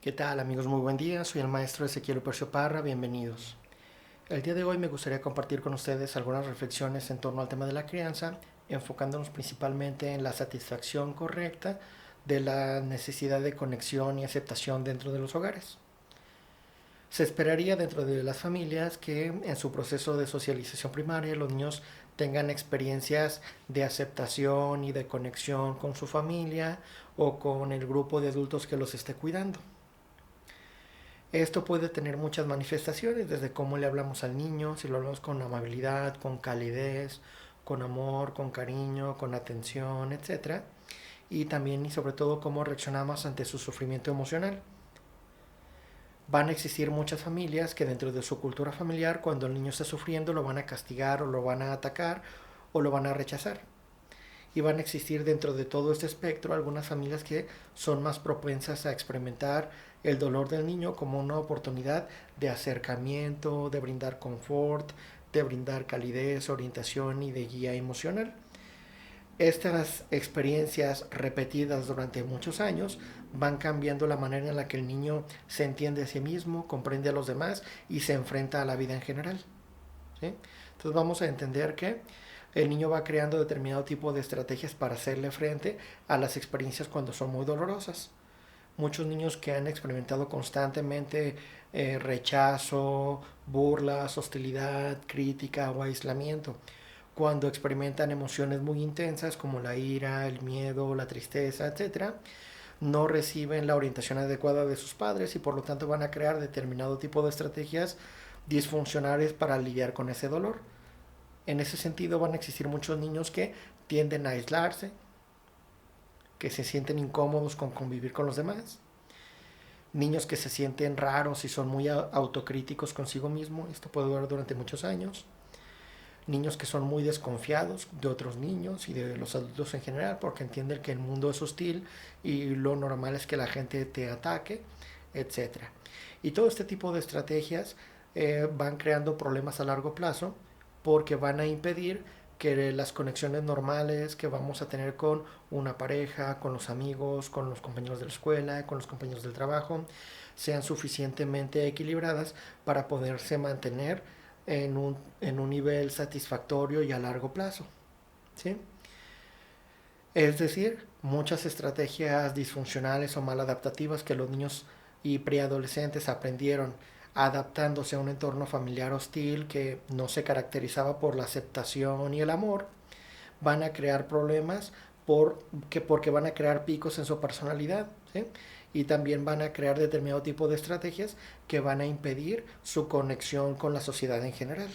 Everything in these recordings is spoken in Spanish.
¿Qué tal amigos? Muy buen día, soy el maestro Ezequiel Percio Parra, bienvenidos. El día de hoy me gustaría compartir con ustedes algunas reflexiones en torno al tema de la crianza, enfocándonos principalmente en la satisfacción correcta de la necesidad de conexión y aceptación dentro de los hogares. Se esperaría dentro de las familias que en su proceso de socialización primaria los niños tengan experiencias de aceptación y de conexión con su familia o con el grupo de adultos que los esté cuidando. Esto puede tener muchas manifestaciones, desde cómo le hablamos al niño, si lo hablamos con amabilidad, con calidez, con amor, con cariño, con atención, etcétera. Y también y sobre todo cómo reaccionamos ante su sufrimiento emocional. Van a existir muchas familias que dentro de su cultura familiar, cuando el niño está sufriendo, lo van a castigar o lo van a atacar o lo van a rechazar. Y van a existir dentro de todo este espectro algunas familias que son más propensas a experimentar el dolor del niño como una oportunidad de acercamiento, de brindar confort, de brindar calidez, orientación y de guía emocional. Estas experiencias repetidas durante muchos años van cambiando la manera en la que el niño se entiende a sí mismo, comprende a los demás y se enfrenta a la vida en general. ¿Sí? Entonces vamos a entender que el niño va creando determinado tipo de estrategias para hacerle frente a las experiencias cuando son muy dolorosas. Muchos niños que han experimentado constantemente rechazo, burlas, hostilidad, crítica o aislamiento, cuando experimentan emociones muy intensas como la ira, el miedo, la tristeza, etcétera, no reciben la orientación adecuada de sus padres y por lo tanto van a crear determinado tipo de estrategias disfuncionales para lidiar con ese dolor. En ese sentido van a existir muchos niños que tienden a aislarse, que se sienten incómodos con convivir con los demás, niños que se sienten raros y son muy autocríticos consigo mismo, esto puede durar durante muchos años, niños que son muy desconfiados de otros niños y de los adultos en general porque entienden que el mundo es hostil y lo normal es que la gente te ataque, etcétera. Y todo este tipo de estrategias van creando problemas a largo plazo porque van a impedir que las conexiones normales que vamos a tener con una pareja, con los amigos, con los compañeros de la escuela, con los compañeros del trabajo, sean suficientemente equilibradas para poderse mantener en un nivel satisfactorio y a largo plazo. ¿Sí? Es decir, muchas estrategias disfuncionales o maladaptativas que los niños y preadolescentes aprendieron adaptándose a un entorno familiar hostil que no se caracterizaba por la aceptación y el amor, van a crear problemas porque van a crear picos en su personalidad, ¿sí? Y también van a crear determinado tipo de estrategias que van a impedir su conexión con la sociedad en general.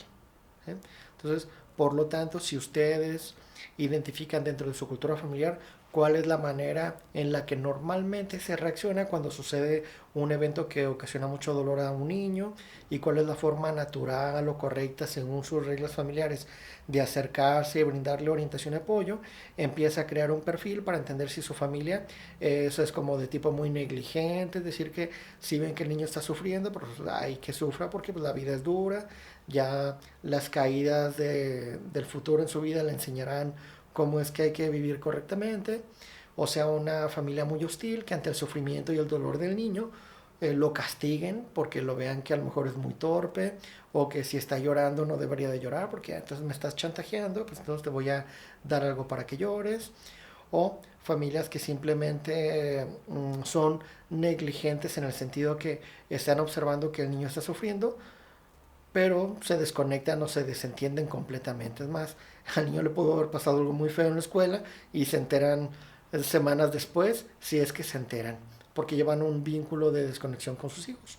¿Sí? Entonces, por lo tanto, si ustedes identifican dentro de su cultura familiar cuál es la manera en la que normalmente se reacciona cuando sucede un evento que ocasiona mucho dolor a un niño y cuál es la forma natural o correcta según sus reglas familiares de acercarse y brindarle orientación y apoyo, empieza a crear un perfil para entender si su familia eso es como de tipo muy negligente, es decir, que si ven que el niño está sufriendo, pues hay que sufra porque pues, la vida es dura, ya las caídas del futuro en su vida le enseñarán cómo es que hay que vivir correctamente, o sea, una familia muy hostil que ante el sufrimiento y el dolor del niño lo castiguen porque lo vean que a lo mejor es muy torpe o que si está llorando no debería de llorar porque entonces me estás chantajeando, pues entonces te voy a dar algo para que llores, o familias que simplemente son negligentes en el sentido que están observando que el niño está sufriendo pero se desconectan o se desentienden completamente. Es más, al niño le pudo haber pasado algo muy feo en la escuela y se enteran semanas después, si es que se enteran, porque llevan un vínculo de desconexión con sus hijos.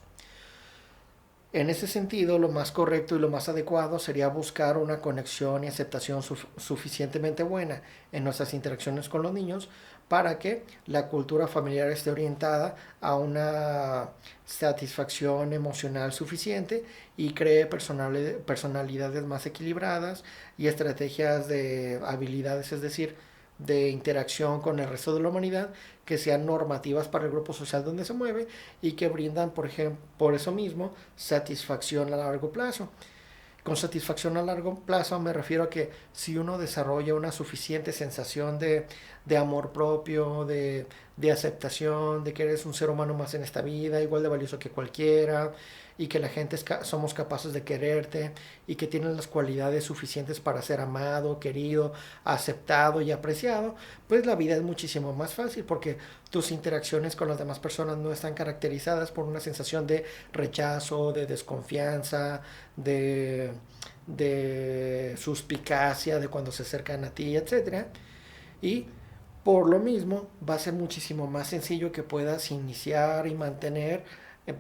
En ese sentido, lo más correcto y lo más adecuado sería buscar una conexión y aceptación suficientemente buena en nuestras interacciones con los niños para que la cultura familiar esté orientada a una satisfacción emocional suficiente y cree personalidades más equilibradas y estrategias de habilidades, es decir, de interacción con el resto de la humanidad que sean normativas para el grupo social donde se mueve y que brindan, por ejemplo, por eso mismo, satisfacción a largo plazo. Con satisfacción a largo plazo me refiero a que si uno desarrolla una suficiente sensación de amor propio, de aceptación, de que eres un ser humano más en esta vida, igual de valioso que cualquiera, y que la gente somos capaces de quererte y que tienen las cualidades suficientes para ser amado, querido, aceptado y apreciado, pues la vida es muchísimo más fácil porque tus interacciones con las demás personas no están caracterizadas por una sensación de rechazo, de desconfianza, de suspicacia de cuando se acercan a ti, etcétera. Y por lo mismo va a ser muchísimo más sencillo que puedas iniciar y mantener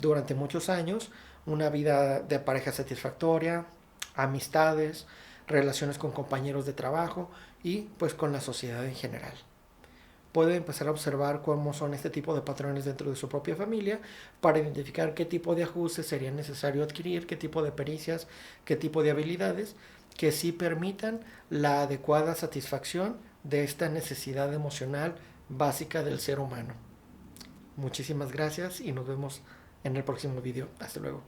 durante muchos años una vida de pareja satisfactoria, amistades, relaciones con compañeros de trabajo y pues con la sociedad en general. Puede empezar a observar cómo son este tipo de patrones dentro de su propia familia para identificar qué tipo de ajustes sería necesario adquirir, qué tipo de pericias, qué tipo de habilidades que sí permitan la adecuada satisfacción de esta necesidad emocional básica del ser humano. Muchísimas gracias y nos vemos en el próximo video. Hasta luego.